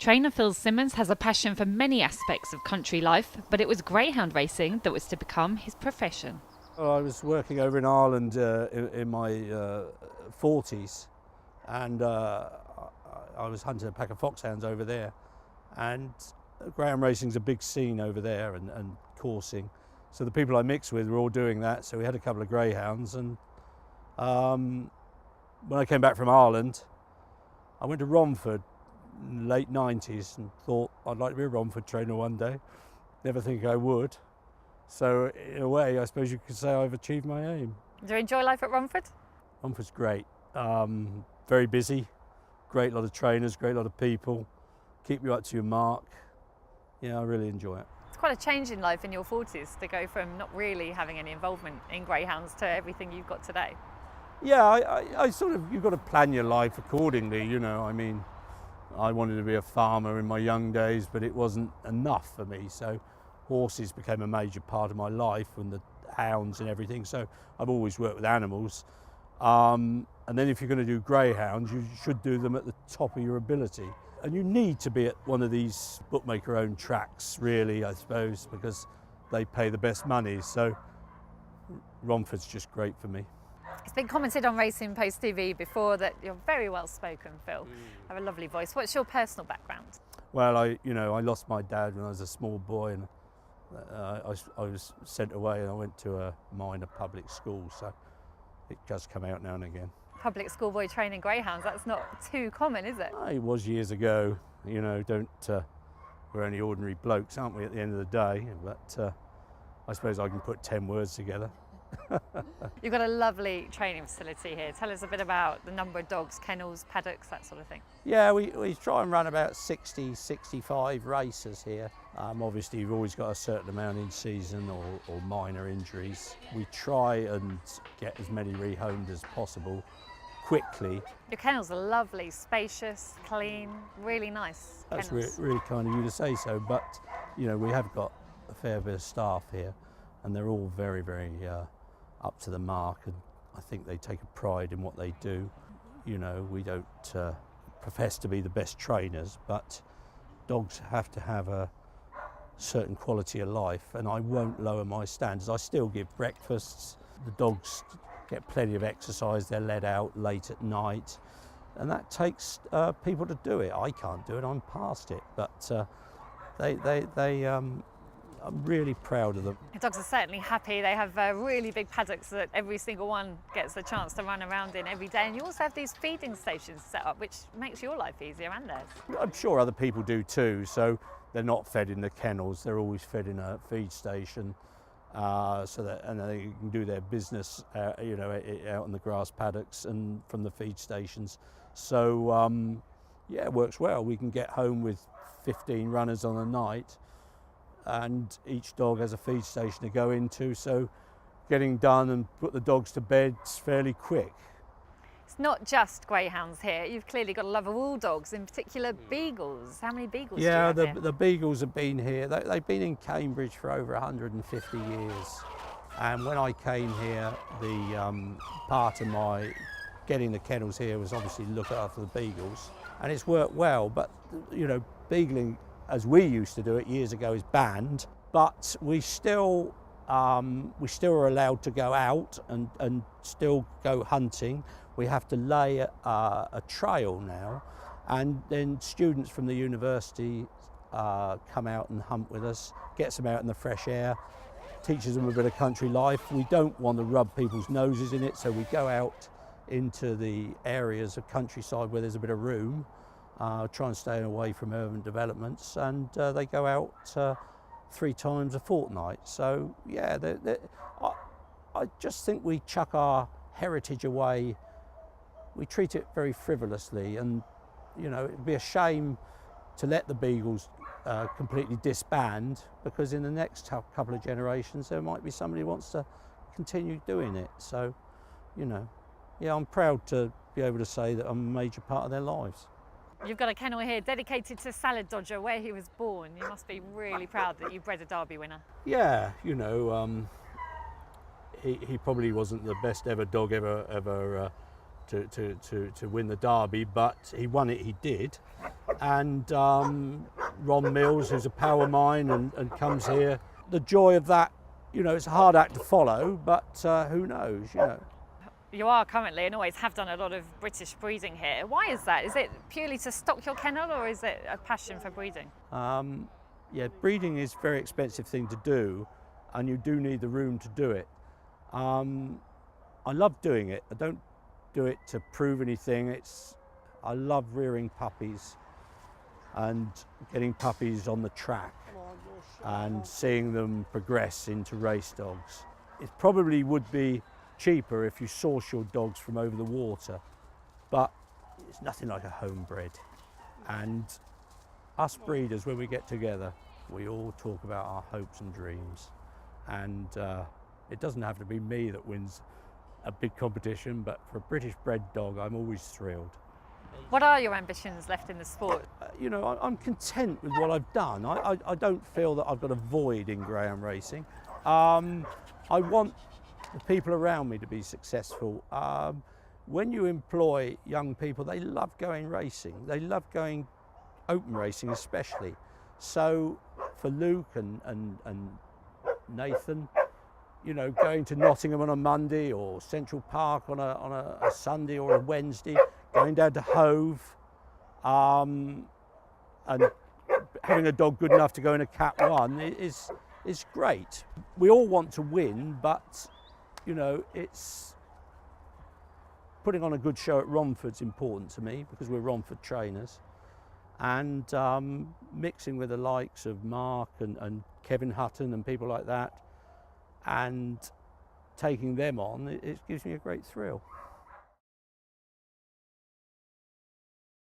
Trainer Phil Simmonds has a passion for many aspects of country life, but it was greyhound racing that was to become his profession. Well, I was working over in Ireland in my 40s, and I was hunting a pack of foxhounds over there, and greyhound racing's a big scene over there, and coursing. So the people I mixed with were all doing that, so we had a couple of greyhounds, and when I came back from Ireland, I went to Romford in the late 90s and thought I'd like to be a Romford trainer one day. Never think I would. So in a way, I suppose you could say I've achieved my aim. Do you enjoy life at Romford? Romford's great. Very busy, great lot of trainers, great lot of people, keep you up to your mark. Yeah, I really enjoy it. It's quite a change in life in your 40s to go from not really having any involvement in greyhounds to everything you've got today. Yeah, I sort of, you've got to plan your life accordingly, you know. I mean, I wanted to be a farmer in my young days, but it wasn't enough for me. So horses became a major part of my life, and the hounds and everything. So I've always worked with animals. And then if you're going to do greyhounds, you should do them at the top of your ability. And you need to be at one of these bookmaker-owned tracks, really, I suppose, because they pay the best money. So Romford's just great for me. It's been commented on Racing Post TV before that you're very well spoken, Phil. Have a lovely voice. What's your personal background? Well, I lost my dad when I was a small boy, and I was sent away, and I went to a minor public school, so it does come out now and again. Public schoolboy training greyhounds, that's not too common, is it? It was years ago, you know, we're only ordinary blokes, aren't we, at the end of the day? But I suppose I can put 10 words together. You've got a lovely training facility here. Tell us a bit about the number of dogs, kennels, paddocks, that sort of thing. Yeah, we try and run about 60, 65 races here. Obviously, you've always got a certain amount in season or minor injuries. We try and get as many rehomed as possible quickly. Your kennels are lovely, spacious, clean, really nice That's kennels. really kind of you to say so, but you know, we have got a fair bit of staff here, and they're all very, very up to the mark, and I think they take a pride in what they do. You know, we don't profess to be the best trainers, but dogs have to have a certain quality of life, and I won't lower my standards. I still give breakfasts. The dogs get plenty of exercise. They're let out late at night, and that takes people to do it. I can't do it. I'm past it, but I'm really proud of them. The dogs are certainly happy. They have really big paddocks that every single one gets a chance to run around in every day. And you also have these feeding stations set up, which makes your life easier and theirs. I'm sure other people do too. So they're not fed in the kennels. They're always fed in a feed station, so that and they can do their business, you know, out in the grass paddocks and from the feed stations. So yeah, it works well. We can get home with 15 runners on a night, and each dog has a feed station to go into, so getting done and put the dogs to bed is fairly quick. It's not just greyhounds here. You've clearly got a love of all dogs, in particular Beagles. How many Beagles do you have here? The Beagles have been here. They've been in Cambridge for over 150 years. And when I came here, the part of my getting the kennels here was obviously look after the Beagles. And it's worked well, but you know, beagling as we used to do it years ago is banned, but we still are allowed to go out and still go hunting. We have to lay a trail now, and then students from the university come out and hunt with us, gets them out in the fresh air, teaches them a bit of country life. We don't want to rub people's noses in it, so we go out into the areas of countryside where there's a bit of room, try and stay away from urban developments, and they go out 3 times a fortnight. So yeah, I just think we chuck our heritage away. We treat it very frivolously, and you know, it'd be a shame to let the Beagles completely disband, because in the next couple of generations there might be somebody who wants to continue doing it. So, you know, yeah, I'm proud to be able to say that I'm a major part of their lives. You've got a kennel here dedicated to Salad Dodger, where he was born. You must be really proud that you bred a Derby winner. Yeah, you know, he probably wasn't the best ever dog ever to win the Derby, but he won it, he did. And Ron Mills, who's a pal of mine and comes here, the joy of that, you know, it's a hard act to follow, but who knows, you know. You are currently and always have done a lot of British breeding here. Why is that? Is it purely to stock your kennel, or is it a passion for breeding? Yeah, breeding is a very expensive thing to do, and you do need the room to do it. I love doing it. I don't do it to prove anything. I love rearing puppies and getting puppies on the track and seeing them progress into race dogs. It probably would be cheaper if you source your dogs from over the water, but it's nothing like a homebred. And us breeders, when we get together, we all talk about our hopes and dreams, and it doesn't have to be me that wins a big competition, but for a British bred dog, I'm always thrilled. What are your ambitions left in the sport? You know, I'm content with what I've done. I don't feel that I've got a void in greyhound racing. I want the people around me to be successful. When you employ young people, they love going racing. They love going open racing especially. So for Luke and Nathan, you know, going to Nottingham on a Monday or Central Park on a Sunday or a Wednesday, going down to Hove, and having a dog good enough to go in a Cat 1 is great. We all want to win, but you know, it's putting on a good show at Romford's important to me because we're Romford trainers, and mixing with the likes of Mark and Kevin Hutton and people like that, and taking them on, it gives me a great thrill.